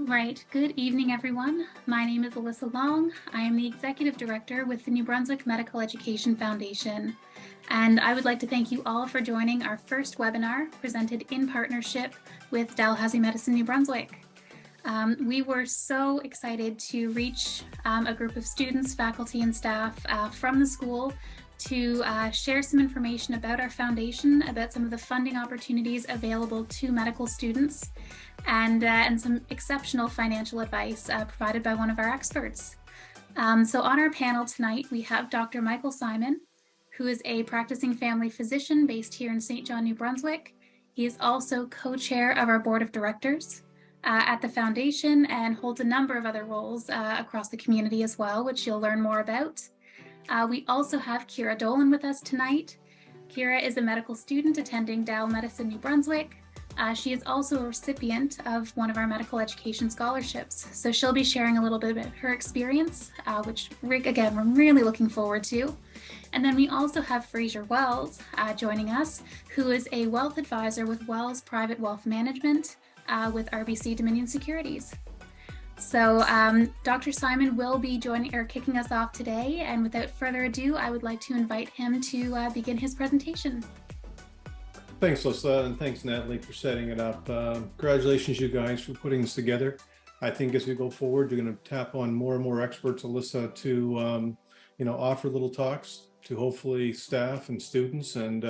Right. Good evening, everyone. My name is Alyssa Long. I am the Executive Director with the New Brunswick Medical Education Foundation. And I would like to thank you all for joining our first webinar presented in partnership with Dalhousie Medicine New Brunswick. We were so excited to reach a group of students, faculty, and staff from the school to share some information about our foundation, about some of the funding opportunities available to medical students, and some exceptional financial advice provided by one of our experts. So on our panel tonight, we have Dr. Michael Simon, who is a practicing family physician based here in St. John, New Brunswick. He is also co-chair of our board of directors at the foundation and holds a number of other roles across the community as well, which you'll learn more about. We also have Kiera Dolan with us tonight. Kiera is a medical student attending Dalhousie Medicine New Brunswick. She is also a recipient of one of our medical education scholarships. So she'll be sharing a little bit about her experience, which again, we're really looking forward to. And then we also have Fraser joining us, who is a wealth advisor with Wells Private Wealth Management with RBC Dominion Securities. So Dr. Simon will be kicking us off today. And without further ado, I would like to invite him to begin his presentation. Thanks, Alyssa, and thanks, Natalie, for setting it up. Congratulations, you guys, for putting this together. I think as we go forward, you're going to tap on more and more experts, Alyssa, to offer little talks to hopefully staff and students, and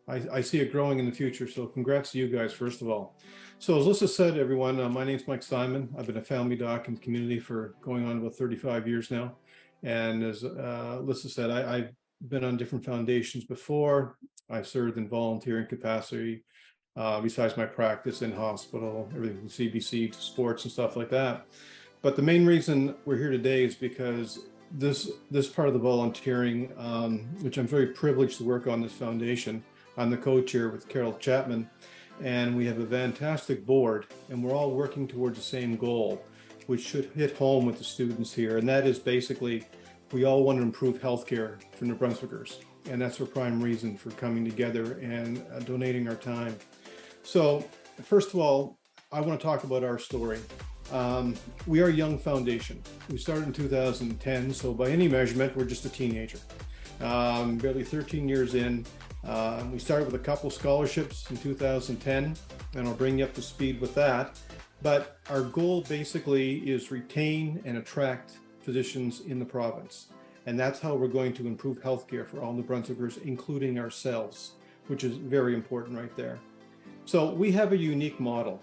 I see it growing in the future. So congrats to you guys, first of all. So as Alyssa said, everyone, my name's Mike Simon. I've been a family doc in the community for going on about 35 years now. And as Alyssa said, I've been on different foundations before. I've served in volunteering capacity, besides my practice in hospital, everything from CBC to sports and stuff like that. But the main reason we're here today is because this part of the volunteering, which I'm very privileged to work on this foundation. I'm the co-chair with Carol Chapman, and we have a fantastic board, and we're all working towards the same goal, which should hit home with the students here. And that is basically, we all want to improve healthcare for New Brunswickers. And that's our prime reason for coming together and donating our time. So first of all, I want to talk about our story. We are a young foundation. We started in 2010, so by any measurement, we're just a teenager. Barely 13 years in. We started with a couple scholarships in 2010, and I'll bring you up to speed with that. But our goal basically is retain and attract physicians in the province. And that's how we're going to improve healthcare for all New Brunswickers, including ourselves, which is very important right there. So we have a unique model.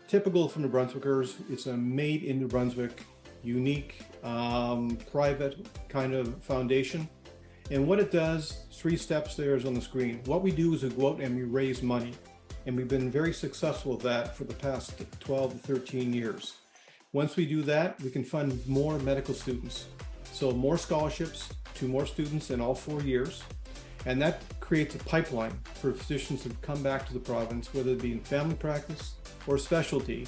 Typical for New Brunswickers, it's a made in New Brunswick, unique, private kind of foundation. And what it does, 3 steps there is on the screen. What we do is we go out and we raise money. And we've been very successful with that for the past 12 to 13 years. Once we do that, we can fund more medical students. So more scholarships to more students in all 4 years. And that creates a pipeline for physicians to come back to the province, whether it be in family practice or specialty,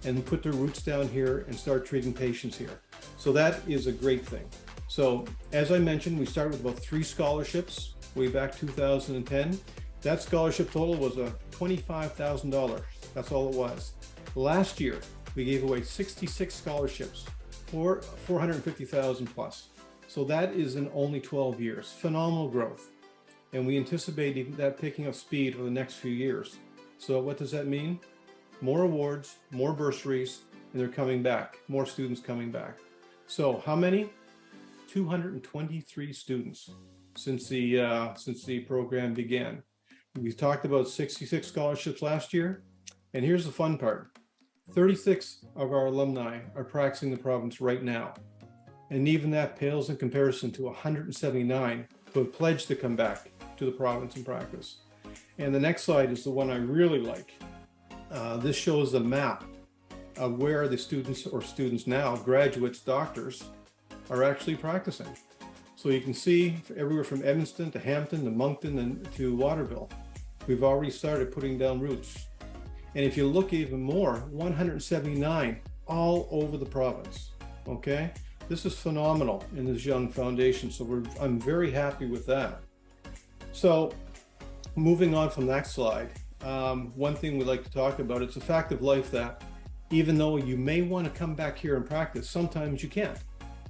and put their roots down here and start treating patients here. So that is a great thing. So as I mentioned, we started with about 3 scholarships way back 2010. That scholarship total was $25,000. That's all it was. Last year, we gave away 66 scholarships for $450,000 plus. So that is in only 12 years. Phenomenal growth. And we anticipate that picking up speed over the next few years. So what does that mean? More awards, more bursaries, and they're coming back. More students coming back. So how many? 223 students since the program began. We talked about 66 scholarships last year. And here's the fun part. 36 of our alumni are practicing the province right now. And even that pales in comparison to 179 who have pledged to come back to the province and practice. And the next slide is the one I really like. This shows the map of where the students now, graduates, doctors, are actually practicing. So you can see everywhere from Evanston to Hampton to Moncton and to Waterville. We've already started putting down roots. And if you look even more, 179 all over the province, okay? This is phenomenal in this young foundation, so I'm very happy with that. So moving on from that slide, one thing we like to talk about, it's a fact of life that even though you may want to come back here and practice, sometimes you can't.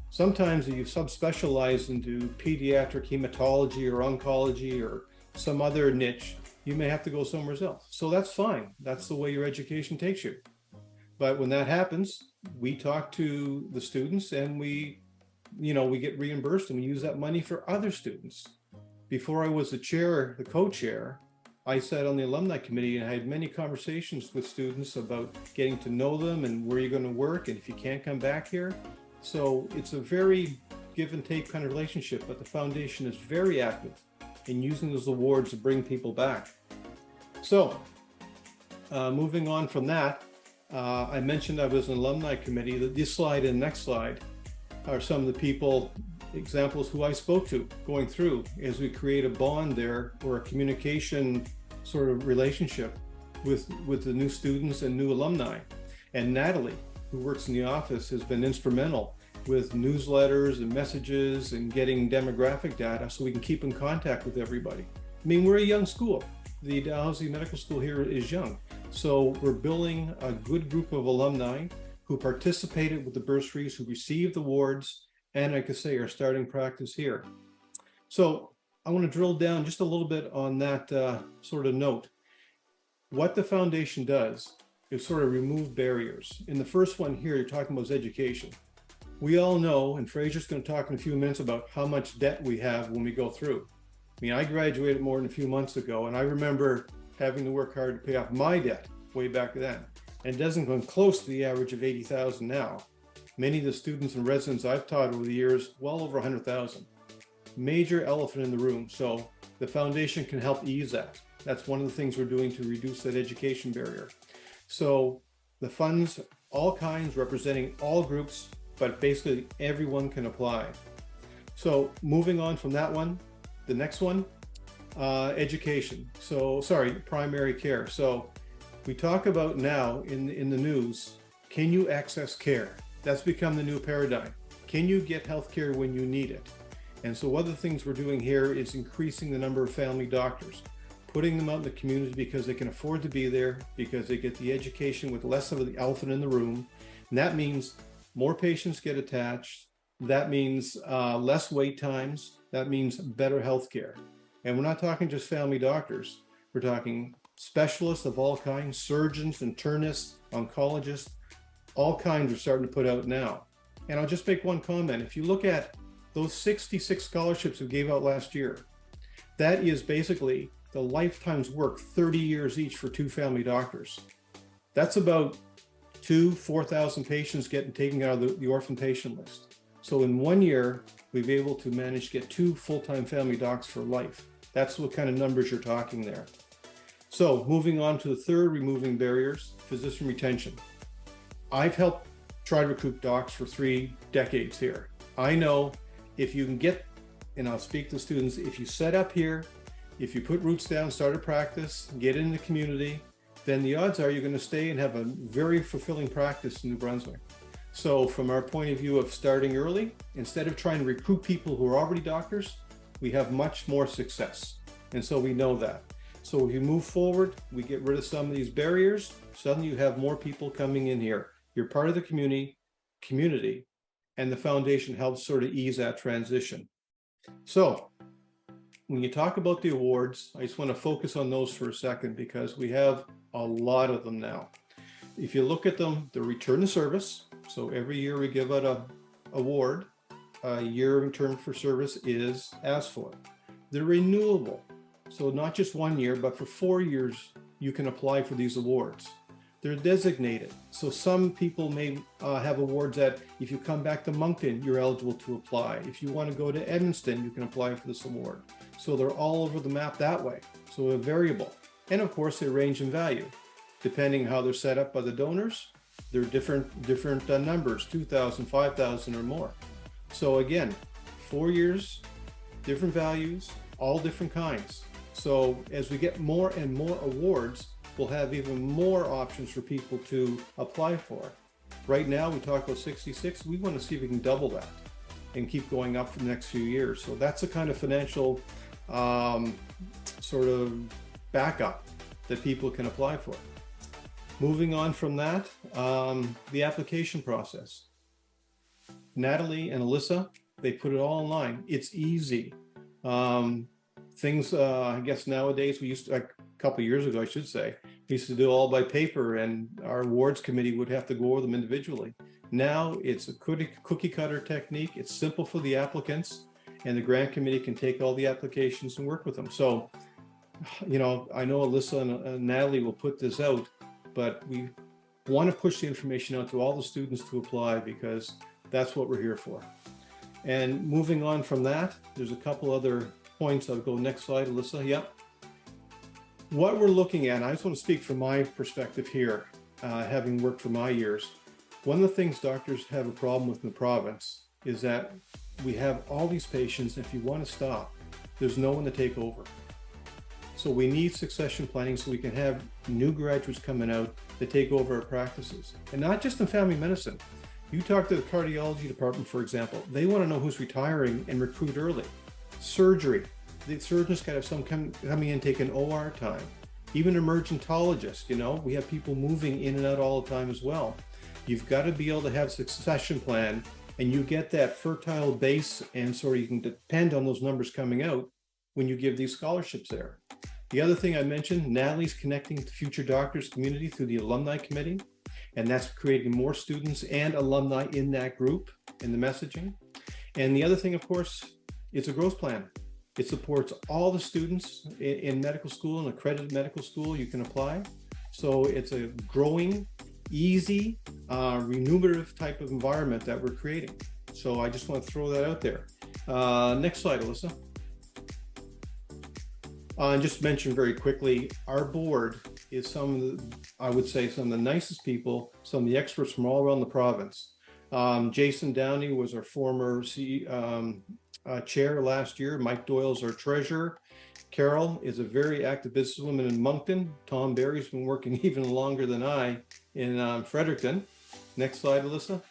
Sometimes if you subspecialize into pediatric hematology or oncology or some other niche, you may have to go somewhere else. So that's fine. That's the way your education takes you. But when that happens, we talk to the students and we get reimbursed and we use that money for other students. Before I was the co-chair, I sat on the alumni committee and I had many conversations with students about getting to know them and where you're going to work and if you can't come back here. So it's a very give and take kind of relationship, but the foundation is very active in using those awards to bring people back. So moving on from that, I mentioned I was an alumni committee. This slide and next slide are some of the examples who I spoke to going through as we create a bond there or a communication sort of relationship with the new students and new alumni. And Natalie, who works in the office, has been instrumental with newsletters and messages and getting demographic data so we can keep in contact with everybody. I mean, we're a young school. The Dalhousie Medical School here is young. So we're building a good group of alumni who participated with the bursaries, who received awards, and like I say, are starting practice here. So I want to drill down just a little bit on that sort of note. What the foundation does is sort of remove barriers. In the first one here, you're talking about education. We all know, and Fraser's going to talk in a few minutes about how much debt we have when we go through. I mean, I graduated more than a few months ago, and I remember having to work hard to pay off my debt way back then. And it doesn't come close to the average of $80,000 now. Many of the students and residents I've taught over the years, well over $100,000. Major elephant in the room. So the foundation can help ease that. That's one of the things we're doing to reduce that education barrier. So the funds, all kinds, representing all groups, but basically everyone can apply. So moving on from that one, the next one, education. Primary care. So we talk about now in the news, can you access care? That's become the new paradigm. Can you get health care when you need it? And so one of the things we're doing here is increasing the number of family doctors, putting them out in the community because they can afford to be there, because they get the education with less of the elephant in the room. And that means more patients get attached. That means less wait times. That means better health care. And we're not talking just family doctors. We're talking specialists of all kinds, surgeons, internists, oncologists, all kinds are starting to put out now. And I'll just make one comment. If you look at those 66 scholarships we gave out last year, that is basically the lifetime's work, 30 years each for 2 family doctors. That's about 4,000 patients getting taken out of the orphan patient list. So in 1 year, we've been able to manage to get 2 full-time family docs for life. That's what kind of numbers you're talking there. So moving on to the third, removing barriers, physician retention. I've helped try to recruit docs for 3 decades here. I know if you can get, and I'll speak to students, if you set up here, if you put roots down, start a practice, get in the community, then the odds are you're going to stay and have a very fulfilling practice in New Brunswick. So from our point of view of starting early, instead of trying to recruit people who are already doctors, we have much more success. And so we know that. So if you move forward, we get rid of some of these barriers, suddenly you have more people coming in here. You're part of the community, and the foundation helps sort of ease that transition. So when you talk about the awards, I just want to focus on those for a second because we have a lot of them now. If you look at them, the return to service. So every year we give out a award. A year return for service is asked for. They're renewable. So not just 1 year, but for 4 years, you can apply for these awards. They're designated. So some people may have awards that if you come back to Moncton, you're eligible to apply. If you want to go to Edmundston, you can apply for this award. So they're all over the map that way. So they're variable. And of course, they range in value. Depending how they're set up by the donors, they're different numbers, 2,000, 5,000 or more. So again, 4 years, different values, all different kinds. So as we get more and more awards, we'll have even more options for people to apply for. Right now, we talk about 66. We want to see if we can double that and keep going up for the next few years. So that's the kind of financial sort of backup that people can apply for. Moving on from that, the application process. Natalie and Alyssa, they put it all online. It's easy. Things, I guess nowadays, we used to, a couple of years ago, I should say, we used to do all by paper, and our awards committee would have to go over them individually. Now it's a cookie cutter technique. It's simple for the applicants, and the grant committee can take all the applications and work with them. So, I know Alyssa and Natalie will put this out, but we want to push the information out to all the students to apply, because that's what we're here for. And moving on from that, there's a couple other points. I'll go next slide, Alyssa. Yep. What we're looking at, I just want to speak from my perspective here, having worked for my years. One of the things doctors have a problem with in the province is that we have all these patients. If you want to stop, there's no one to take over. So we need succession planning so we can have new graduates coming out to take over our practices. And not just in family medicine. You talk to the cardiology department, for example, they want to know who's retiring and recruit early. Surgery, the surgeons got to have some coming in taking OR time. Even emergentologists, we have people moving in and out all the time as well. You've got to be able to have a succession plan, and you get that fertile base, and so you can depend on those numbers coming out when you give these scholarships there. The other thing I mentioned, Natalie's connecting the future doctors community through the alumni committee, and that's creating more students and alumni in that group in the messaging. And the other thing, of course, it's a growth plan. It supports all the students in medical school and accredited medical school. You can apply. So it's a growing, easy, remunerative type of environment that we're creating. So I just want to throw that out there. Next slide, Alyssa. And just mention very quickly, our board is some of the nicest people, some of the experts from all around the province. Jason Downey was our former chair last year. Mike Doyle's our treasurer. Carol is a very active businesswoman in Moncton. Tom Barry's been working even longer than I in Fredericton. Next slide, Alyssa.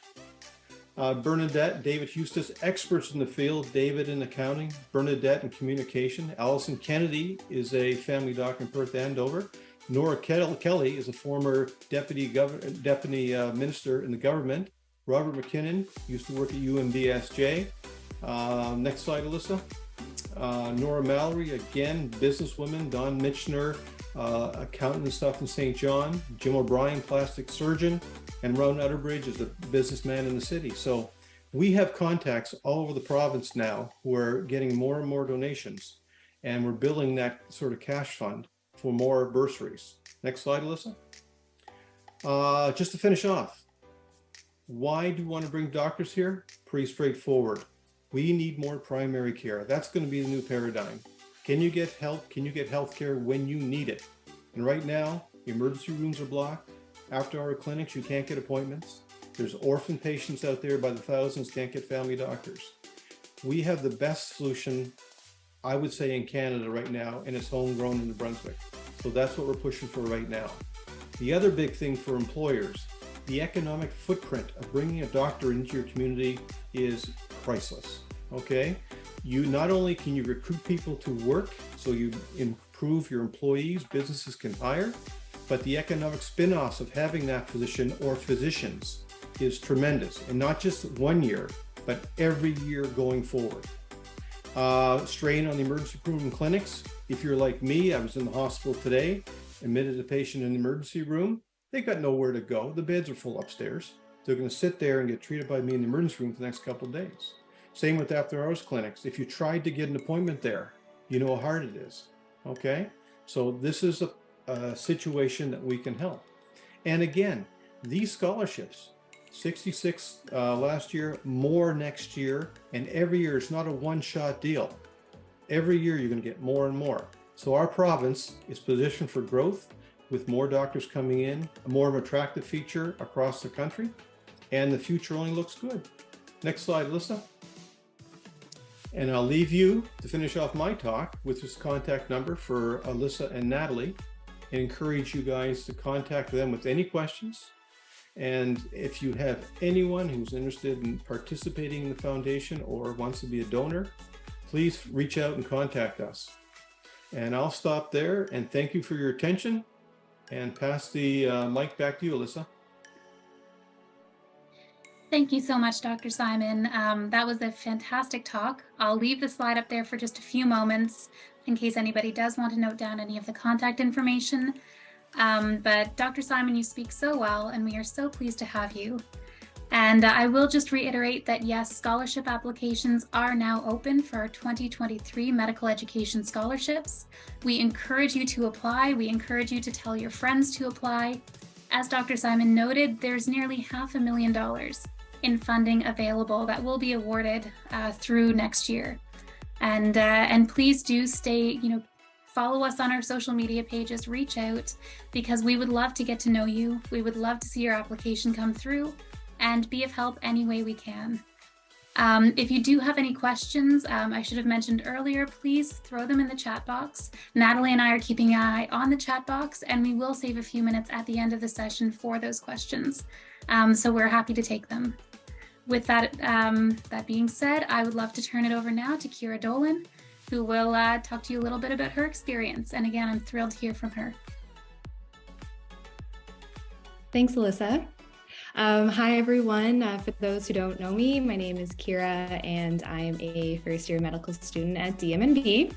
Bernadette, David Hustis, experts in the field. David in accounting, Bernadette in communication. Allison Kennedy is a family doctor in Perth Andover. Nora Kelly is a former deputy minister in the government. Robert McKinnon used to work at UMBSJ. Next slide, Alyssa. Nora Mallory, again, businesswoman. Don Mitchner, accountant and stuff in St. John. Jim O'Brien, plastic surgeon. And Ron Utterbridge is a businessman in the city. So we have contacts all over the province now who are getting more and more donations. And we're building that sort of cash fund for more bursaries. Next slide, Alyssa. Just to finish off, why do you want to bring doctors here? Pretty straightforward. We need more primary care. That's going to be the new paradigm. Can you get help? Can you get health care when you need it? And right now, emergency rooms are blocked. After our clinics, you can't get appointments. There's orphan patients out there by the thousands, can't get family doctors. We have the best solution, I would say, in Canada right now, and it's homegrown in New Brunswick. So that's what we're pushing for right now. The other big thing for employers, the economic footprint of bringing a doctor into your community is priceless, okay? You not only can you recruit people to work, so you improve your employees, businesses can hire, but the economic spin-offs of having that physician or physicians is tremendous. And not just 1 year, but every year going forward. Strain on the emergency room and clinics. If you're like me, I was in the hospital today, admitted a patient in the emergency room. They got nowhere to go. The beds are full upstairs. They're going to sit there and get treated by me in the emergency room for the next couple of days. Same with after hours clinics. If you tried to get an appointment there, you know how hard it is. Okay? So this is a situation that we can help. And again, these scholarships, 66 last year, more next year, and every year it's not a one-shot deal. Every year you're going to get more and more. So our province is positioned for growth with more doctors coming in, a more attractive feature across the country, and the future only looks good. Next slide, Alyssa. And I'll leave you to finish off my talk with this contact number for Alyssa and Natalie, and encourage you guys to contact them with any questions. And if you have anyone who's interested in participating in the foundation or wants to be a donor, please reach out and contact us. And I'll stop there and thank you for your attention. and pass the mic back to you, Alyssa. Thank you so much, Dr. Simon. That was a fantastic talk. I'll leave the slide up there for just a few moments in case anybody does want to note down any of the contact information. But Dr. Simon, you speak so well, and we are so pleased to have you. And I will just reiterate that yes, scholarship applications are now open for our 2023 medical education scholarships. We encourage you to apply. We encourage you to tell your friends to apply. As Dr. Simon noted, there's nearly $500,000 in funding available that will be awarded through next year. And please do stay, follow us on our social media pages, reach out, because we would love to get to know you. We would love to see your application come through and be of help any way we can. If you do have any questions, I should have mentioned earlier, please throw them in the chat box. Natalie and I are keeping an eye on the chat box, and we will save a few minutes at the end of the session for those questions. So we're happy to take them. With that, that being said, I would love to turn it over now to Kiera Dolan, who will talk to you a little bit about her experience. And again, I'm thrilled to hear from her. Thanks, Alyssa. Hi, everyone. For those who don't know me, my name is Kiera, and I'm a first-year medical student at DMNB.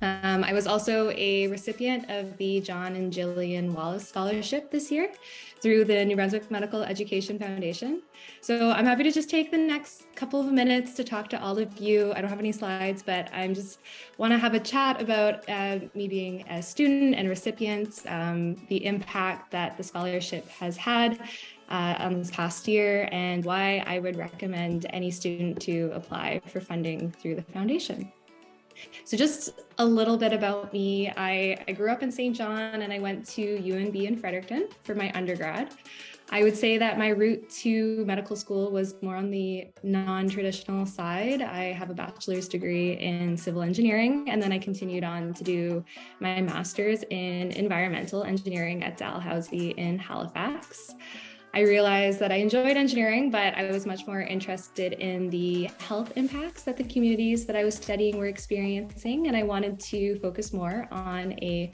I was also a recipient of the John and Jillian Wallace Scholarship this year through the New Brunswick Medical Education Foundation. So I'm happy to just take the next couple of minutes to talk to all of you. I don't have any slides, but I just want to have a chat about me being a student and recipient, the impact that the scholarship has had on this past year, and why I would recommend any student to apply for funding through the foundation. So just a little bit about me. I grew up in St. John, and I went to UNB in Fredericton for my undergrad. I would say that my route to medical school was more on the non-traditional side. I have a bachelor's degree in civil engineering, and then I continued on to do my master's in environmental engineering at Dalhousie in Halifax. I realized that I enjoyed engineering, but I was much more interested in the health impacts that the communities that I was studying were experiencing, and I wanted to focus more on a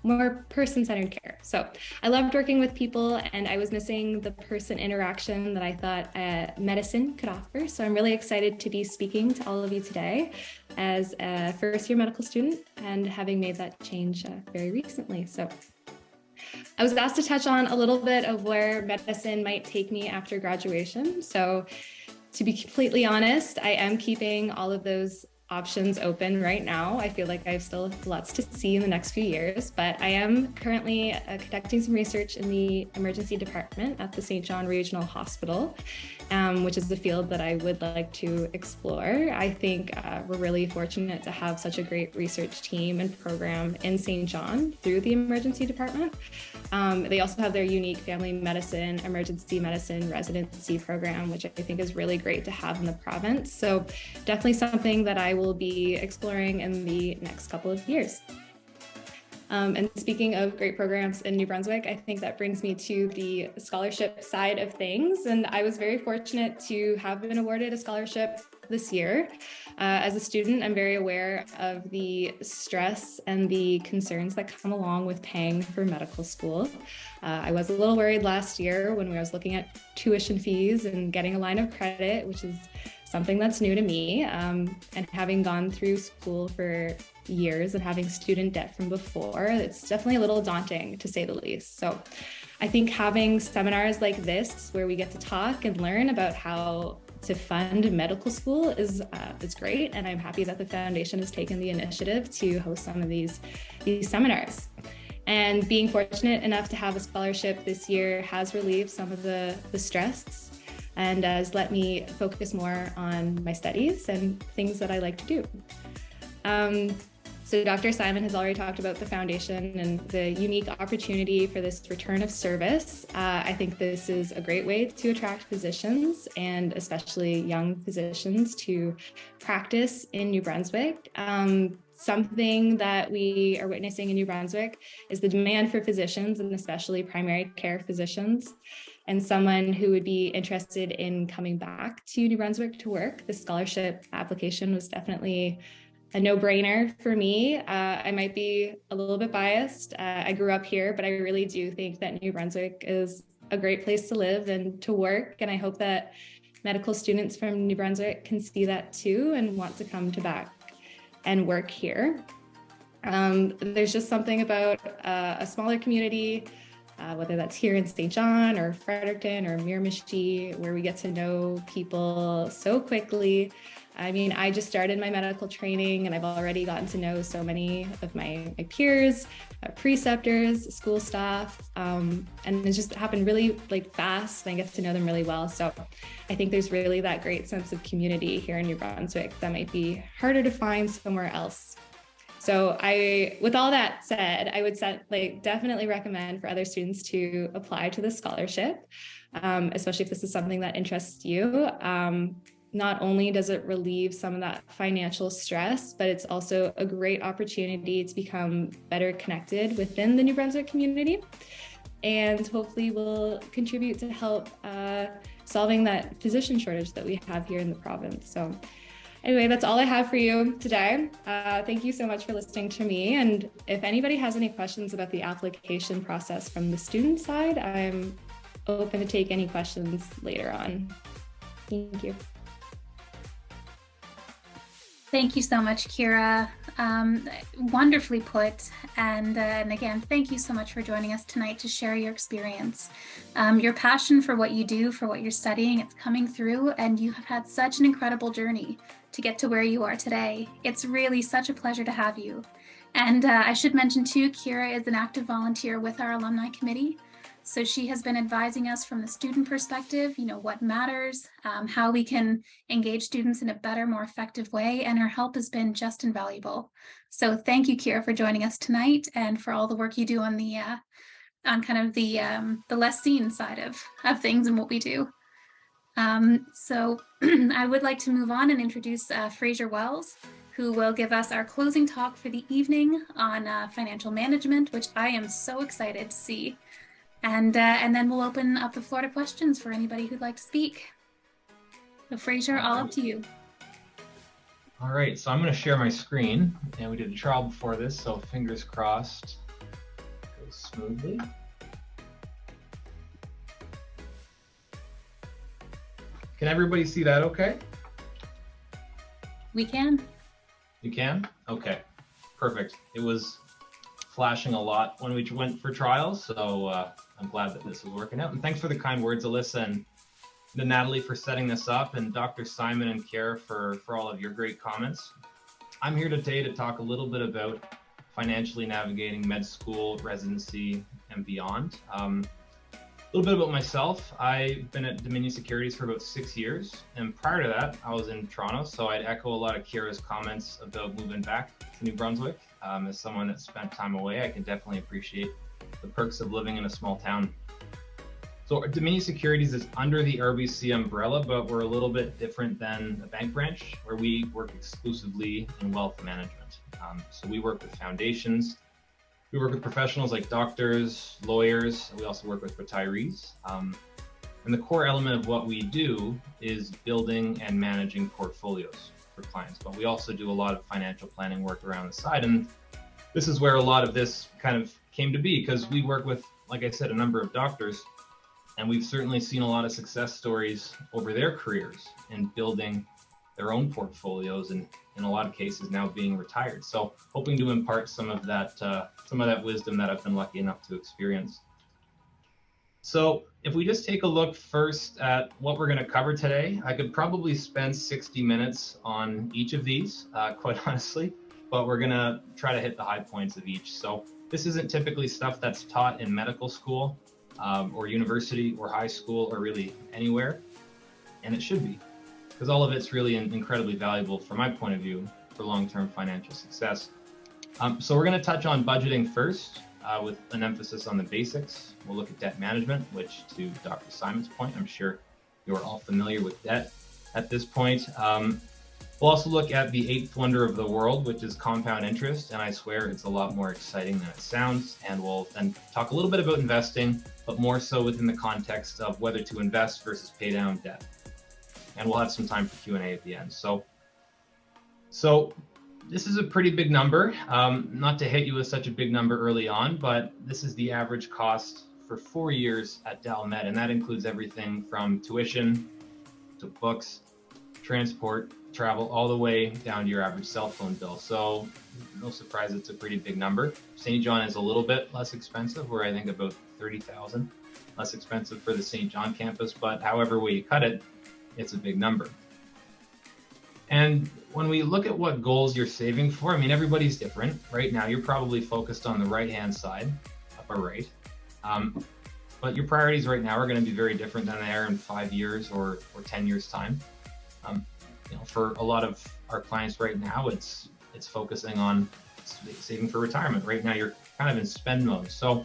more person-centered care. So I loved working with people, and I was missing the person interaction that I thought medicine could offer. So I'm really excited to be speaking to all of you today as a first-year medical student and having made that change very recently. So I was asked to touch on a little bit of where medicine might take me after graduation. So to be completely honest, I am keeping all of those options open right now. I feel like I have still lots to see in the next few years, but I am currently conducting some research in the emergency department at the St. John Regional Hospital, which is the field that I would like to explore. I think we're really fortunate to have such a great research team and program in St. John through the emergency department. They also have their unique family medicine, emergency medicine residency program, which I think is really great to have in the province. So definitely something that I will be exploring in the next couple of years. And speaking of great programs in New Brunswick, I think that brings me to the scholarship side of things. And I was very fortunate to have been awarded a scholarship this year. As a student, I'm very aware of the stress and the concerns that come along with paying for medical school. I was a little worried last year when I was looking at tuition fees and getting a line of credit, which is something that's new to me, and having gone through school for years and having student debt from before, it's definitely a little daunting, to say the least. So I think having seminars like this where we get to talk and learn about how to fund medical school is great, and I'm happy that the foundation has taken the initiative to host some of these seminars. And being fortunate enough to have a scholarship this year has relieved some of the stress and has let me focus more on my studies and things that I like to do. So Dr. Simon has already talked about the foundation and the unique opportunity for this return of service. I think this is a great way to attract physicians, and especially young physicians, to practice in New Brunswick. Something that we are witnessing in New Brunswick is the demand for physicians, and especially primary care physicians. And someone who would be interested in coming back to New Brunswick to work, the scholarship application was definitely a no-brainer for me. I might be a little bit biased. I grew up here, but I really do think that New Brunswick is a great place to live and to work. And I hope that medical students from New Brunswick can see that too and want to come to back and work here. There's just something about a smaller community, whether that's here in St. John or Fredericton or Miramichi, where we get to know people so quickly. I mean, I just started my medical training and I've already gotten to know so many of my peers, preceptors, school staff, and it just happened really fast, and I get to know them really well. So I think there's really that great sense of community here in New Brunswick that might be harder to find somewhere else. So with all that said, I would definitely recommend for other students to apply to the scholarship, especially if this is something that interests you. Not only does it relieve some of that financial stress, but it's also a great opportunity to become better connected within the New Brunswick community, and hopefully will contribute to help solving that physician shortage that we have here in the province. So anyway, that's all I have for you today. Thank you so much for listening to me. And if anybody has any questions about the application process from the student side, I'm open to take any questions later on. Thank you. Thank you so much, Kiera. Wonderfully put. And again, thank you so much for joining us tonight to share your experience. Your passion for what you do, for what you're studying, it's coming through, and you have had such an incredible journey to get to where you are today. It's really such a pleasure to have you. And I should mention too, Kiera is an active volunteer with our alumni committee. So she has been advising us from the student perspective, what matters, how we can engage students in a better, more effective way, and her help has been just invaluable. So thank you, Kiera, for joining us tonight and for all the work you do on the less seen side of things and what we do. So I would like to move on and introduce Fraser Wells, who will give us our closing talk for the evening on financial management, which I am so excited to see. And then we'll open up the floor to questions for anybody who'd like to speak. So Fraser, all up to you. All right, so I'm going to share my screen, and we did a trial before this, so fingers crossed goes smoothly. Can everybody see that okay? We can. You can? Okay, perfect. It was flashing a lot when we went for trials, so I'm glad that this is working out. And thanks for the kind words, Alyssa and Natalie, for setting this up, and Dr. Simon and Kiera for all of your great comments. I'm here today to talk a little bit about financially navigating med school, residency, and beyond. A little bit about myself. I've been at Dominion Securities for about 6 years, and prior to that, I was in Toronto, so I'd echo a lot of Kiera's comments about moving back to New Brunswick. As someone that spent time away, I can definitely appreciate the perks of living in a small town. So Dominion Securities is under the RBC umbrella, but we're a little bit different than a bank branch, where we work exclusively in wealth management. So we work with foundations, we work with professionals like doctors, lawyers, we also work with retirees. And the core element of what we do is building and managing portfolios for clients, but we also do a lot of financial planning work around the side. And this is where a lot of this kind of came to be, because we work with, like I said, a number of doctors, and we've certainly seen a lot of success stories over their careers in building their own portfolios, and in a lot of cases now being retired. So hoping to impart some of that wisdom that I've been lucky enough to experience. So if we just take a look first at what we're going to cover today, I could probably spend 60 minutes on each of these, quite honestly, but we're going to try to hit the high points of each. So this isn't typically stuff that's taught in medical school or university or high school or really anywhere, and it should be, because all of it's really incredibly valuable from my point of view for long-term financial success. So we're going to touch on budgeting first, with an emphasis on the basics. We'll look at debt management, which, to Dr. Simon's point, I'm sure you're all familiar with debt at this point. We'll also look at the eighth wonder of the world, which is compound interest, and I swear it's a lot more exciting than it sounds. And we'll then talk a little bit about investing, but more so within the context of whether to invest versus pay down debt. And we'll have some time for Q&A at the end. So this is a pretty big number. Not to hit you with such a big number early on, but this is the average cost for 4 years at Dal Med, and that includes everything from tuition to books, transport, travel, all the way down to your average cell phone bill. So no surprise, it's a pretty big number. St. John is a little bit less expensive. We're, I think, about 30,000 less expensive for the St. John campus, but however way you cut it, it's a big number. And when we look at what goals you're saving for, I mean, everybody's different. Right now, you're probably focused on the right-hand side, upper right. But your priorities right now are going to be very different than they are in 5 years or 10 years time. For a lot of our clients right now, it's focusing on saving for retirement. Right now, you're kind of in spend mode. So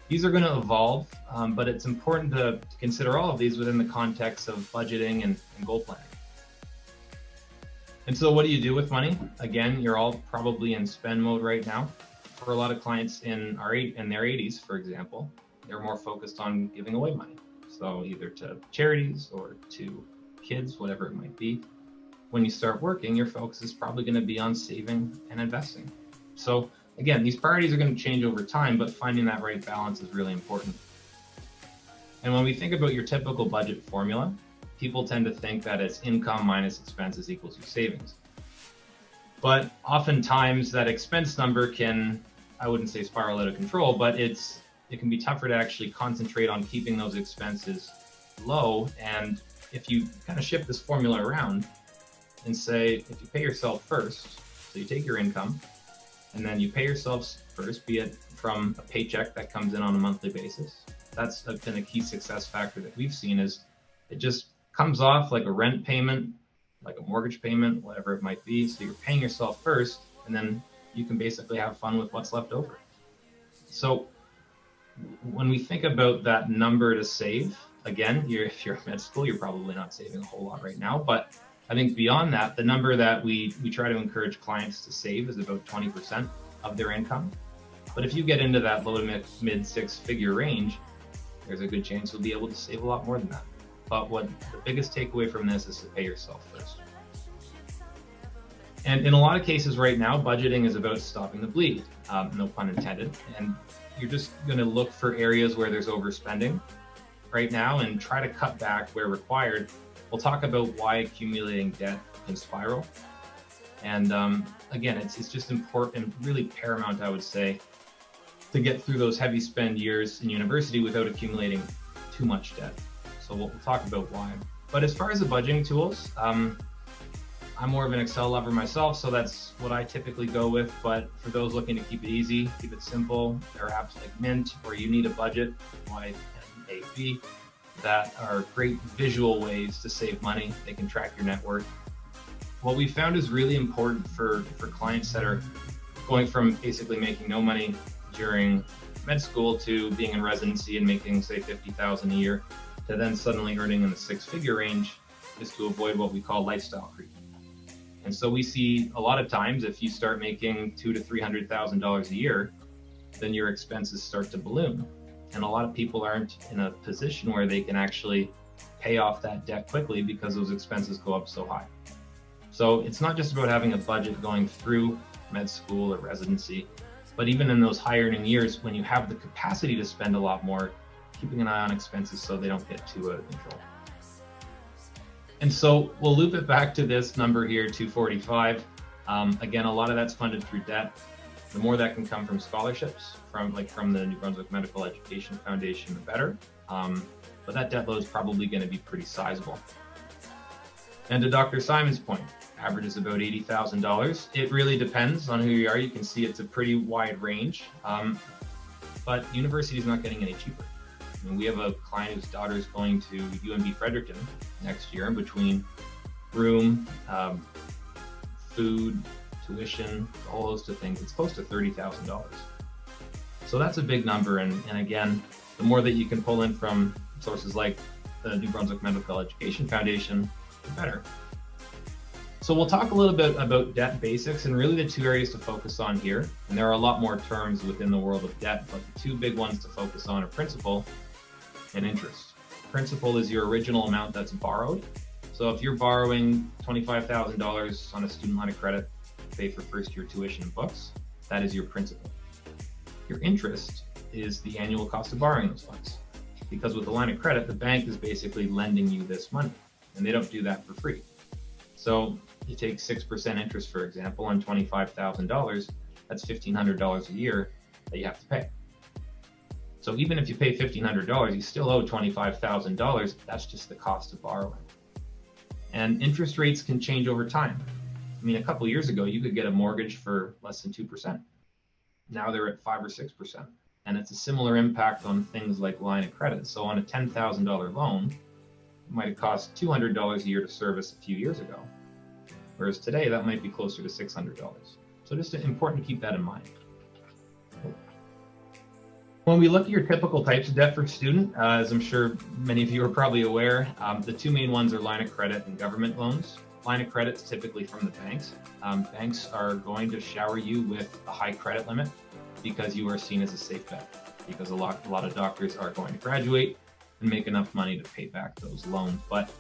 these are going to evolve, but it's important to consider all of these within the context of budgeting and goal planning. And so what do you do with money? Again, you're all probably in spend mode right now. For a lot of clients in their 80s, for example, they're more focused on giving away money. So either to charities or to kids, whatever it might be. When you start working, your focus is probably going to be on saving and investing. So again, these priorities are going to change over time, but finding that right balance is really important. And when we think about your typical budget formula, people tend to think that it's income minus expenses equals your savings. But oftentimes that expense number can, I wouldn't say spiral out of control, but it can be tougher to actually concentrate on keeping those expenses low. And if you kind of shift this formula around and say, if you pay yourself first, so you take your income and then you pay yourself first, be it from a paycheck that comes in on a monthly basis. That's been a key success factor that we've seen, is it just comes off like a rent payment, like a mortgage payment, whatever it might be. So you're paying yourself first, and then you can basically have fun with what's left over. So when we think about that number to save, again, if you're in med school, you're probably not saving a whole lot right now. But I think beyond that, the number that we try to encourage clients to save is about 20% of their income. But if you get into that low to mid six-figure range, there's a good chance you'll be able to save a lot more than that. But what the biggest takeaway from this is to pay yourself first. And in a lot of cases right now, budgeting is about stopping the bleed, no pun intended. And you're just going to look for areas where there's overspending right now and try to cut back where required. We'll talk about why accumulating debt can spiral. And again, it's just important, really paramount, I would say, to get through those heavy spend years in university without accumulating too much debt. So we'll talk about why. But as far as the budgeting tools, I'm more of an Excel lover myself, so that's what I typically go with. But for those looking to keep it easy, keep it simple, there are apps like Mint, where you need a budget, YNAB, that are great visual ways to save money. They can track your net worth. What we found is really important for clients that are going from basically making no money during med school to being in residency and making, say, $50,000 a year, to then suddenly earning in the six-figure range, is to avoid what we call lifestyle creep. And so we see a lot of times, if you start making $200,000 to $300,000 a year, then your expenses start to balloon. And a lot of people aren't in a position where they can actually pay off that debt quickly because those expenses go up so high. So it's not just about having a budget going through med school or residency, but even in those high earning years, when you have the capacity to spend a lot more, keeping an eye on expenses so they don't get too out of control. And so we'll loop it back to this number here, 245. Again, a lot of that's funded through debt. The more that can come from scholarships, from the New Brunswick Medical Education Foundation, the better. But that debt load is probably going to be pretty sizable. And to Dr. Simon's point, average is about $80,000. It really depends on who you are. You can see it's a pretty wide range, but university is not getting any cheaper. I mean, we have a client whose daughter is going to UNB Fredericton next year, and between room, food, tuition, all those two things, it's close to $30,000. So that's a big number. And again, the more that you can pull in from sources like the New Brunswick Medical Education Foundation, the better. So we'll talk a little bit about debt basics, and really the two areas to focus on here. And there are a lot more terms within the world of debt, but the two big ones to focus on are principal and interest. Principal is your original amount that's borrowed. So if you're borrowing $25,000 on a student line of credit, to pay for first year tuition and books. That is your principal. Your interest is the annual cost of borrowing those funds. Because with the line of credit, the bank is basically lending you this money, and they don't do that for free. So you take 6% interest, for example, on $25,000, that's $1,500 a year that you have to pay. So even if you pay $1,500, you still owe $25,000. That's just the cost of borrowing. And interest rates can change over time. I mean, a couple years ago, you could get a mortgage for less than 2%. Now they're at 5 or 6%. And it's a similar impact on things like line of credit. So on a $10,000 loan, it might have cost $200 a year to service a few years ago. Whereas today, that might be closer to $600. So just important to keep that in mind. When we look at your typical types of debt for a student, as I'm sure many of you are probably aware, the two main ones are line of credit and government loans. Line of credit is typically from the banks. Banks are going to shower you with a high credit limit because you are seen as a safe bet, because a lot of doctors are going to graduate and make enough money to pay back those loans. But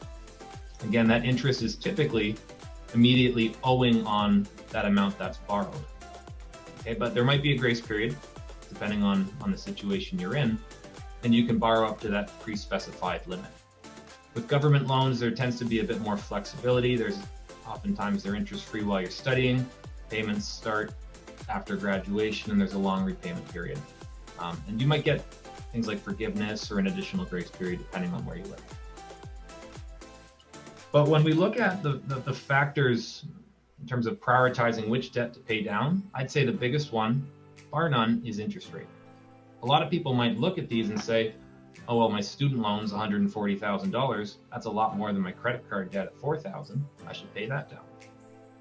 again, that interest is typically immediately owing on that amount that's borrowed. Okay, but there might be a grace period depending on the situation you're in, and you can borrow up to that pre-specified limit. With government loans, there tends to be a bit more flexibility. Oftentimes they're interest-free while you're studying, payments start after graduation, and there's a long repayment period. And you might get things like forgiveness or an additional grace period depending on where you live. But when we look at the factors in terms of prioritizing which debt to pay down, I'd say the biggest one, bar none, is interest rate. A lot of people might look at these and say, oh, well, my student loan's $140,000. That's a lot more than my credit card debt at $4,000. I should pay that down.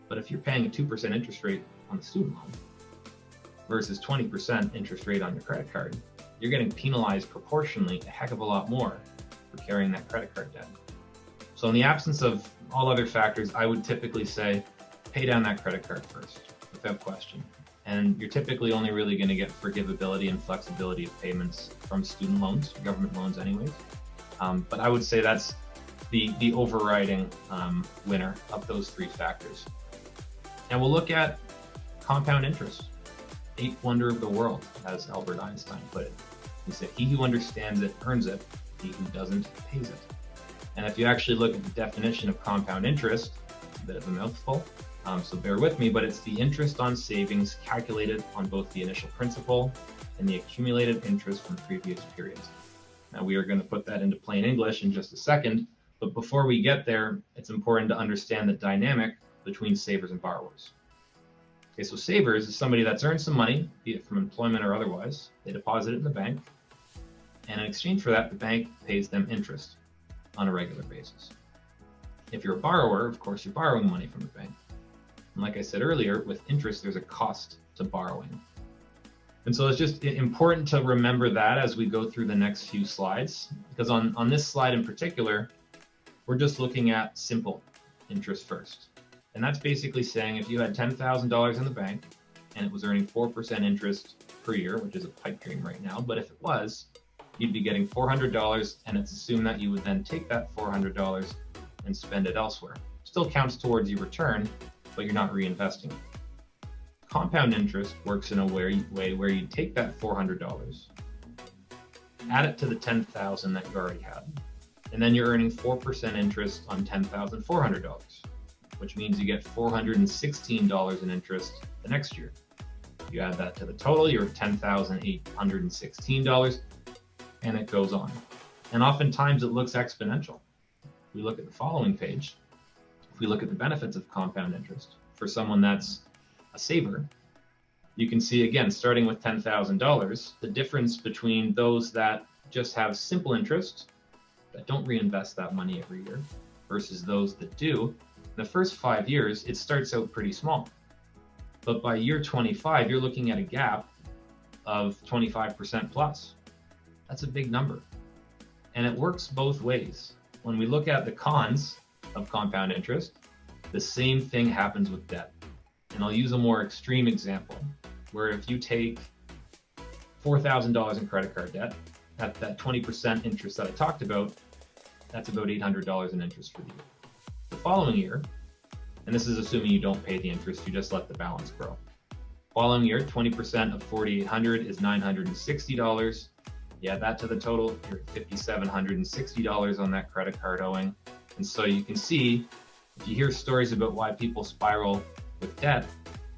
But if you're paying a 2% interest rate on the student loan versus 20% interest rate on your credit card, you're getting penalized proportionally a heck of a lot more for carrying that credit card debt. So in the absence of all other factors, I would typically say, pay down that credit card first, without question. And you're typically only really going to get forgivability and flexibility of payments from student loans, government loans anyways. But I would say that's the overriding winner of those three factors. And we'll look at compound interest, eighth wonder of the world, as Albert Einstein put it. He said, he who understands it earns it, he who doesn't pays it. And if you actually look at the definition of compound interest, it's a bit of a mouthful. So bear with me, but it's the interest on savings calculated on both the initial principal and the accumulated interest from previous periods. Now we are going to put that into plain English in just a second, but before we get there, it's important to understand the dynamic between savers and borrowers. Okay, so savers is somebody that's earned some money, be it from employment or otherwise. They deposit it in the bank, and in exchange for that, the bank pays them interest on a regular basis. If you're a borrower, of course, you're borrowing money from the bank. And like I said earlier, with interest, there's a cost to borrowing. And so it's just important to remember that as we go through the next few slides, because on this slide in particular, we're just looking at simple interest first. And that's basically saying if you had $10,000 in the bank and it was earning 4% interest per year, which is a pipe dream right now, but if it was, you'd be getting $400, and it's assumed that you would then take that $400 and spend it elsewhere. Still counts towards your return, but you're not reinvesting it. Compound interest works in a way where you take that $400, add it to the $10,000 that you already had, and then you're earning 4% interest on $10,400, which means you get $416 in interest the next year. You add that to the total, you're at $10,816, and it goes on. And oftentimes it looks exponential. If we look at the following page, if we look at the benefits of compound interest for someone that's a saver, you can see again, starting with $10,000, the difference between those that just have simple interest, that don't reinvest that money every year, versus those that do. In the first 5 years, it starts out pretty small. But by year 25, you're looking at a gap of 25% plus. That's a big number. And it works both ways. When we look at the cons of compound interest, the same thing happens with debt. And I'll use a more extreme example, where if you take $4,000 in credit card debt, at that 20% interest that I talked about, that's about $800 in interest for the year. The following year, And this is assuming you don't pay the interest, you just let the balance grow. Following year, 20% of $4,800 is $960. You add that to the total, you're at $5,760 on that credit card owing. And so you can see, if you hear stories about why people spiral with debt,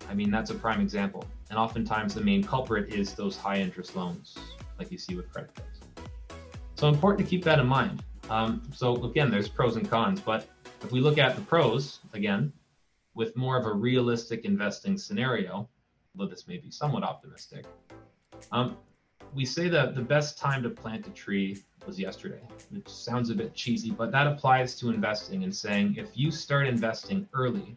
I mean, that's a prime example. And oftentimes the main culprit is those high interest loans, like you see with credit cards. So important to keep that in mind. So again, there's pros and cons, but if we look at the pros, again, with more of a realistic investing scenario, although this may be somewhat optimistic, we say that the best time to plant a tree was yesterday, which sounds a bit cheesy, but that applies to investing and saying if you start investing early,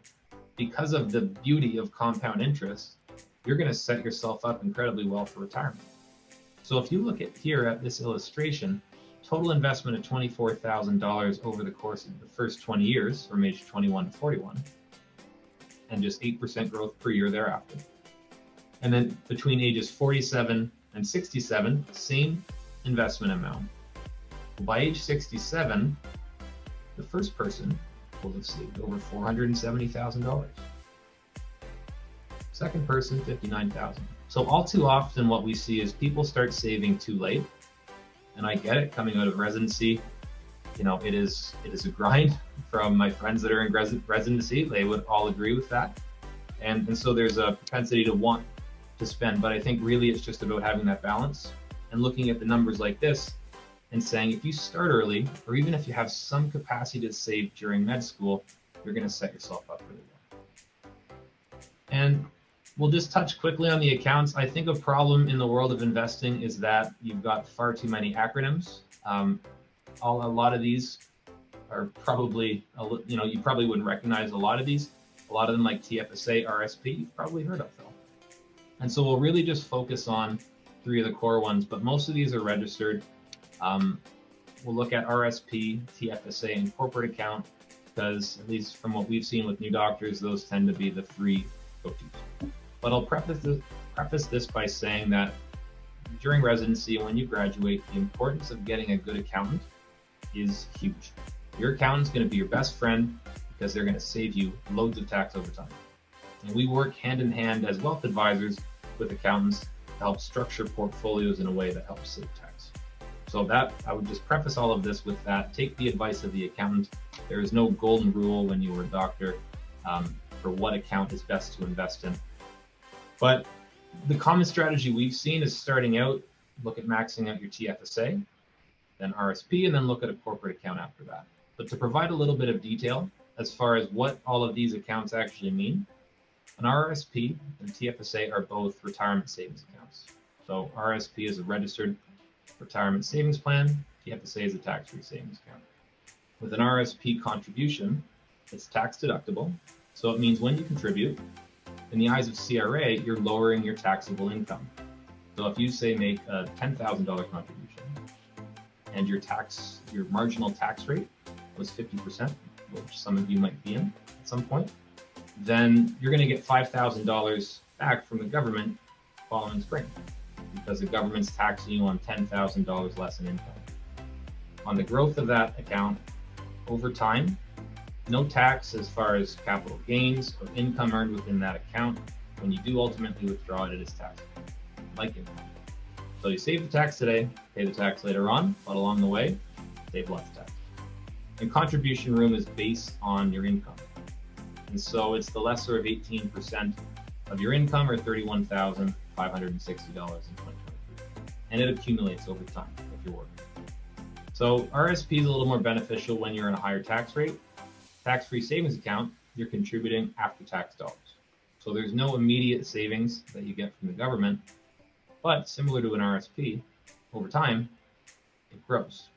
because of the beauty of compound interest, you're going to set yourself up incredibly well for retirement. So if you look at here at this illustration, total investment of $24,000 over the course of the first 20 years from age 21 to 41, and just 8% growth per year thereafter. And then between ages 47 and 67, same investment amount. By age 67, the first person will have saved over $470,000. Second person, $59,000. So all too often what we see is people start saving too late. And I get it, coming out of residency, you know, it is a grind. From my friends that are in residency, they would all agree with that. And so there's a propensity to want to spend, but I think really it's just about having that balance and looking at the numbers like this and saying if you start early, or even if you have some capacity to save during med school, you're going to set yourself up really well. And we'll just touch quickly on the accounts. I think a problem in the world of investing is that you've got far too many acronyms. A lot of these are probably, you probably wouldn't recognize a lot of these. A lot of them like TFSA, RSP, you've probably heard of though. And so we'll really just focus on 3 of the core ones, but most of these are registered. We'll look at RSP, TFSA, and corporate account, because at least from what we've seen with new doctors, those tend to be the 3 go-tos. But I'll preface this by saying that during residency, when you graduate, the importance of getting a good accountant is huge. Your accountant's going to be your best friend because they're going to save you loads of tax over time. And we work hand in hand as wealth advisors with accountants to help structure portfolios in a way that helps save tax. So that I would just preface all of this with that. Take the advice of the accountant. There is no golden rule when you are a doctor for what account is best to invest in. But the common strategy we've seen is starting out, look at maxing out your TFSA, then RSP, and then look at a corporate account after that. But to provide a little bit of detail as far as what all of these accounts actually mean, an RSP and TFSA are both retirement savings accounts. So RSP is a registered retirement savings plan, TFSA is a tax-free savings account. With an RSP contribution, it's tax deductible. So it means when you contribute, in the eyes of CRA, you're lowering your taxable income. So if you say make a $10,000 contribution and your marginal tax rate was 50%, which some of you might be in at some point, then you're going to get $5,000 back from the government following spring because the government's taxing you on $10,000 less in income. On the growth of that account over time, no tax as far as capital gains or income earned within that account. When you do ultimately withdraw it, it is taxable, like income. So you save the tax today, pay the tax later on, but along the way, save lots of tax. And contribution room is based on your income. And so it's the lesser of 18% of your income, or $31,560 in 2023. And it accumulates over time if you're working. So RSP is a little more beneficial when you're in a higher tax rate. Tax-free savings account, you're contributing after-tax dollars. So there's no immediate savings that you get from the government, but similar to an RSP, over time, it grows.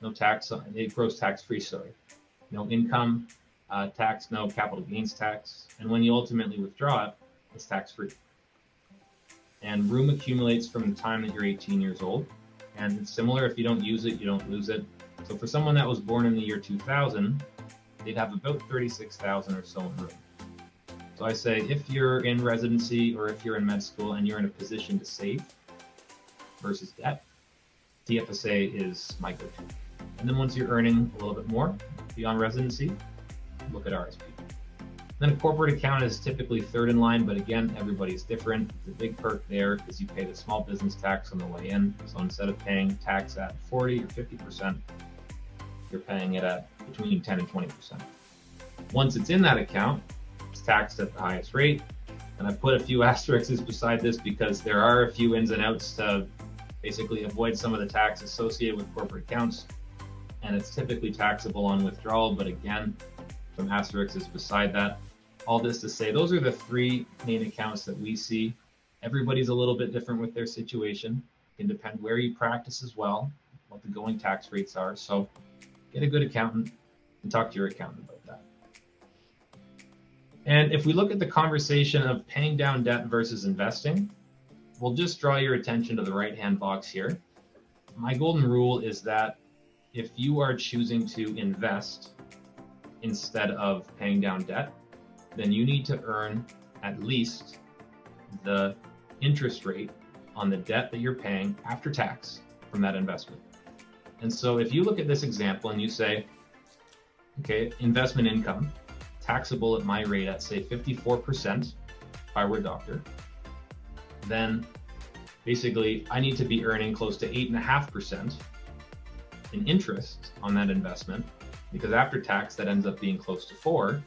No tax, it grows tax-free, sorry. No income tax, no capital gains tax. And when you ultimately withdraw it, it's tax-free. And room accumulates from the time that you're 18 years old. And it's similar, if you don't use it, you don't lose it. So for someone that was born in the year 2000, they'd have about 36,000 or so in room. So I say if you're in residency or if you're in med school and you're in a position to save versus debt, TFSA is my go-to. And then once you're earning a little bit more beyond residency, look at RSP. Then a corporate account is typically third in line, but again, everybody's different. The big perk there is you pay the small business tax on the way in. So instead of paying tax at 40 or 50%, you're paying it at between 10 and 20%. Once it's in that account, it's taxed at the highest rate. And I put a few asterisks beside this because there are a few ins and outs to basically avoid some of the tax associated with corporate accounts. And it's typically taxable on withdrawal, but again, some asterisks beside that. All this to say, those are the three main accounts that we see. Everybody's a little bit different with their situation. It can depend where you practice as well, what the going tax rates are. So get a good accountant and talk to your accountant about that. And if we look at the conversation of paying down debt versus investing, we'll just draw your attention to the right-hand box here. My golden rule is that if you are choosing to invest instead of paying down debt, then you need to earn at least the interest rate on the debt that you're paying after tax from that investment. And so if you look at this example and you say, okay, investment income, taxable at my rate at say 54% if I were a doctor, then basically I need to be earning close to 8.5% in interest on that investment, because after tax that ends up being close to 4%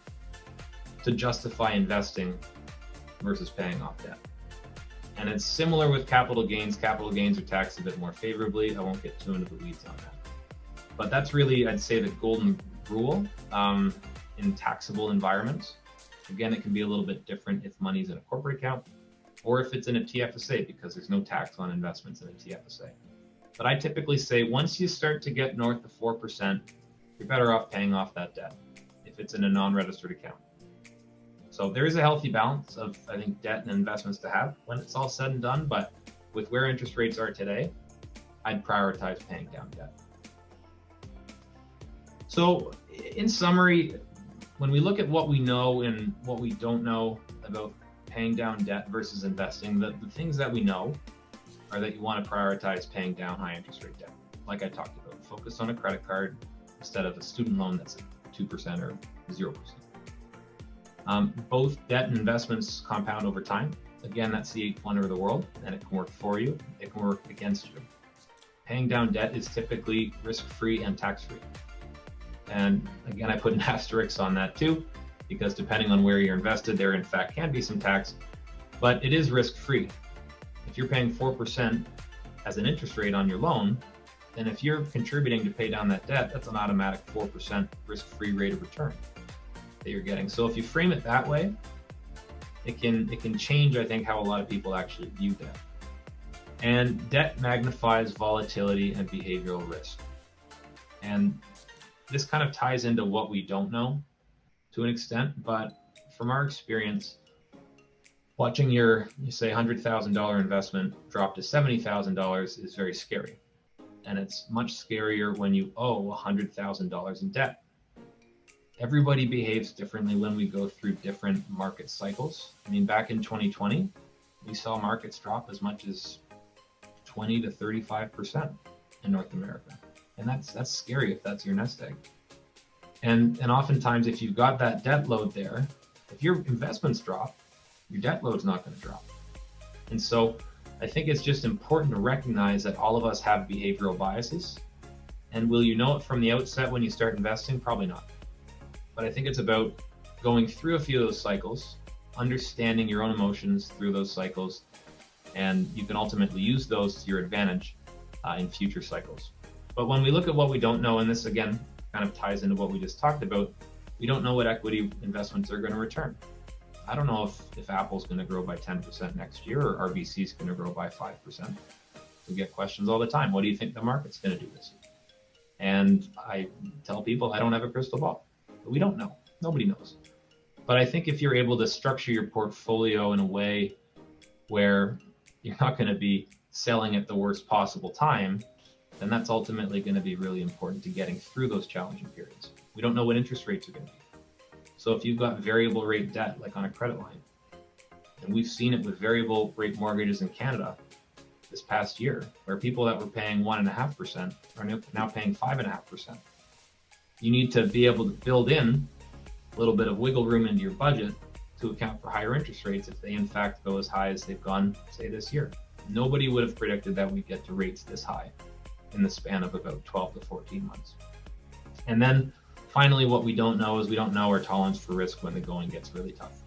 to justify investing versus paying off debt. And it's similar with capital gains. Capital gains are taxed a bit more favorably. I won't get too into the weeds on that. But that's really, I'd say, the golden rule in taxable environments. Again, it can be a little bit different if money's in a corporate account or if it's in a TFSA, because there's no tax on investments in a TFSA. But I typically say once you start to get north of 4%, you're better off paying off that debt if it's in a non-registered account. So there is a healthy balance of, I think, debt and investments to have when it's all said and done. But with where interest rates are today, I'd prioritize paying down debt. So in summary, when we look at what we know and what we don't know about paying down debt versus investing, the things that we know are that you want to prioritize paying down high interest rate debt. Like I talked about, focus on a credit card instead of a student loan that's at 2% or 0%. Both debt and investments compound over time. Again, that's the eighth wonder of the world, and it can work for you, it can work against you. Paying down debt is typically risk-free and tax-free. And again, I put an asterisk on that too, because depending on where you're invested, there in fact can be some tax, but it is risk-free. If you're paying 4% as an interest rate on your loan, then if you're contributing to pay down that debt, that's an automatic 4% risk-free rate of return that you're getting. So if you frame it that way, it can change, I think, how a lot of people actually view debt. And debt magnifies volatility and behavioral risk. And this kind of ties into what we don't know to an extent, but from our experience, watching your, say, $100,000 investment drop to $70,000 is very scary. And it's much scarier when you owe $100,000 in debt. Everybody behaves differently when we go through different market cycles. I mean, back in 2020, we saw markets drop as much as 20 to 35% in North America. And that's scary if that's your nest egg. And oftentimes, if you've got that debt load there, if your investments drop, your debt load's not going to drop. And so I think it's just important to recognize that all of us have behavioral biases. And will you know it from the outset when you start investing? Probably not. But I think it's about going through a few of those cycles, understanding your own emotions through those cycles, and you can ultimately use those to your advantage in future cycles. But when we look at what we don't know, and this again kind of ties into what we just talked about, we don't know what equity investments are going to return. I don't know if Apple's going to grow by 10% next year or RBC is going to grow by 5%. We get questions all the time. What do you think the market's going to do this year? And I tell people I don't have a crystal ball. But we don't know. Nobody knows. But I think if you're able to structure your portfolio in a way where you're not going to be selling at the worst possible time, then that's ultimately going to be really important to getting through those challenging periods. We don't know what interest rates are going to be. So if you've got variable rate debt, like on a credit line, and we've seen it with variable rate mortgages in Canada this past year, where people that were paying 1.5% are now paying 5.5%. You need to be able to build in a little bit of wiggle room into your budget to account for higher interest rates if they in fact go as high as they've gone, say, this year. Nobody would have predicted that we'd get to rates this high in the span of about 12 to 14 months. And then finally, what we don't know is we don't know our tolerance for risk when the going gets really tough.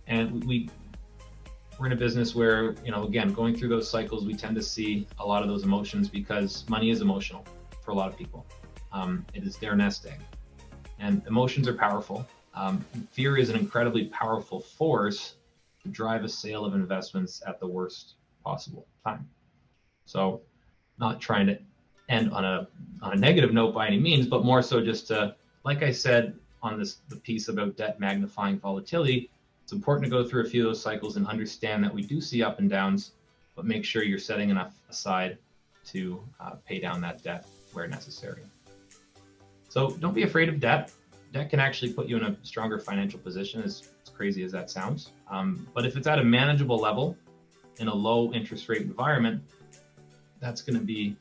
And we're in a business where, again, going through those cycles, we tend to see a lot of those emotions because money is emotional for a lot of people. It is their nest egg. And emotions are powerful. Fear is an incredibly powerful force to drive a sale of investments at the worst possible time. So not trying to end on a negative note by any means, but more so just to, like I said on the piece about debt magnifying volatility, it's important to go through a few of those cycles and understand that we do see up and downs, but make sure you're setting enough aside to pay down that debt where necessary. So don't be afraid of debt. Debt can actually put you in a stronger financial position, as crazy as that sounds. But if it's at a manageable level in a low interest rate environment, that's going to be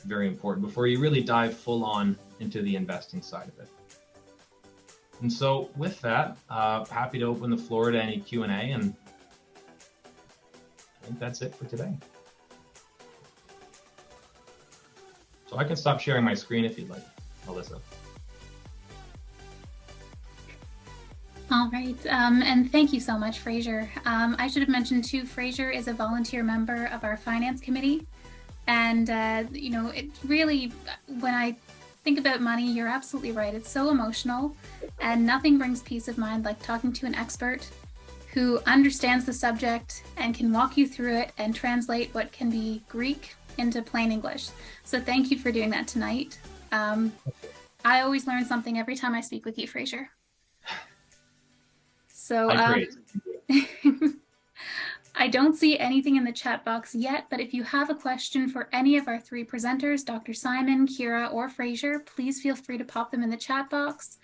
very important before you really dive full on into the investing side of it. And so with that, happy to open the floor to any Q&A, and I think that's it for today. So I can stop sharing my screen if you'd like, Alyssa. All right, and thank you so much, Fraser. I should have mentioned too, Fraser is a volunteer member of our finance committee. And, it really, when I think about money, you're absolutely right. It's so emotional, and nothing brings peace of mind like talking to an expert who understands the subject and can walk you through it and translate what can be Greek into plain English. So thank you for doing that tonight. I always learn something every time I speak with you, Fraser. So I don't see anything in the chat box yet, but if you have a question for any of our three presenters, Dr. Simon, Kiera, or Fraser, please feel free to pop them in the chat box,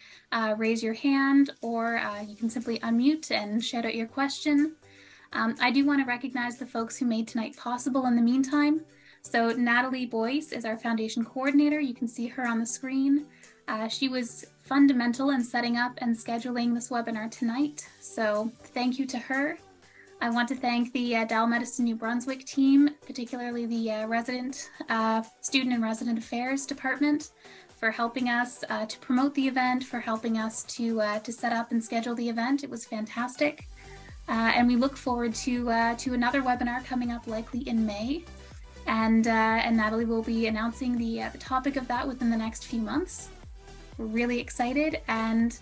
raise your hand, or you can simply unmute and shout out your question. I do want to recognize the folks who made tonight possible in the meantime. So Natalie Boyce is our foundation coordinator. You can see her on the screen. She was fundamental in setting up and scheduling this webinar tonight. So thank you to her. I want to thank the Dalhousie Medicine New Brunswick team, particularly the Student and Resident Affairs Department, for helping us to promote the event, for helping us to set up and schedule the event. It was fantastic. And we look forward to another webinar coming up likely in May. And Natalie will be announcing the topic of that within the next few months. We're really excited. And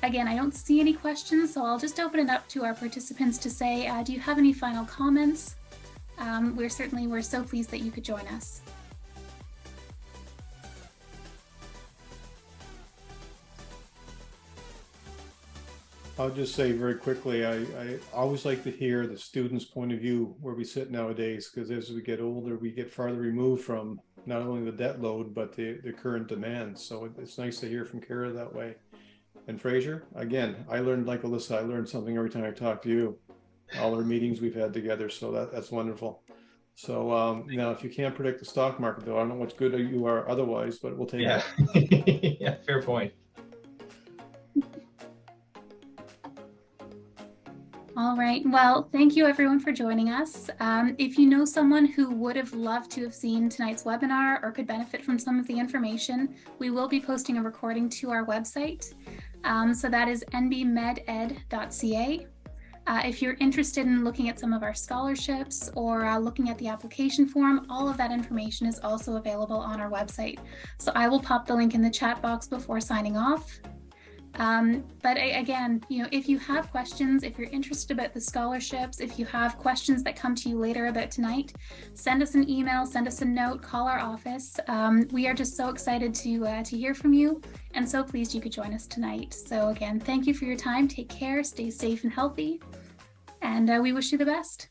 again, I don't see any questions, so I'll just open it up to our participants to say, do you have any final comments? We're so pleased that you could join us. I'll just say very quickly, I always like to hear the students' point of view where we sit nowadays, because as we get older, we get farther removed from not only the debt load, but the current demands. So it's nice to hear from Kiera that way. And Fraser, again, I learned, like Alyssa, I learned something every time I talk to you, all our meetings we've had together. So that's wonderful. So now, if you can't predict the stock market, though, I don't know what good you are otherwise, but we'll take it. Yeah, fair point. All right. Well, thank you everyone for joining us. If you know someone who would have loved to have seen tonight's webinar or could benefit from some of the information, we will be posting a recording to our website. So that is nbmeded.ca. If you're interested in looking at some of our scholarships or looking at the application form, all of that information is also available on our website. So I will pop the link in the chat box before signing off. But again, if you have questions, if you're interested about the scholarships, if you have questions that come to you later about tonight, send us an email, send us a note, call our office. We are just so excited to hear from you, and so pleased you could join us tonight. So again, thank you for your time. Take care, stay safe and healthy, and we wish you the best.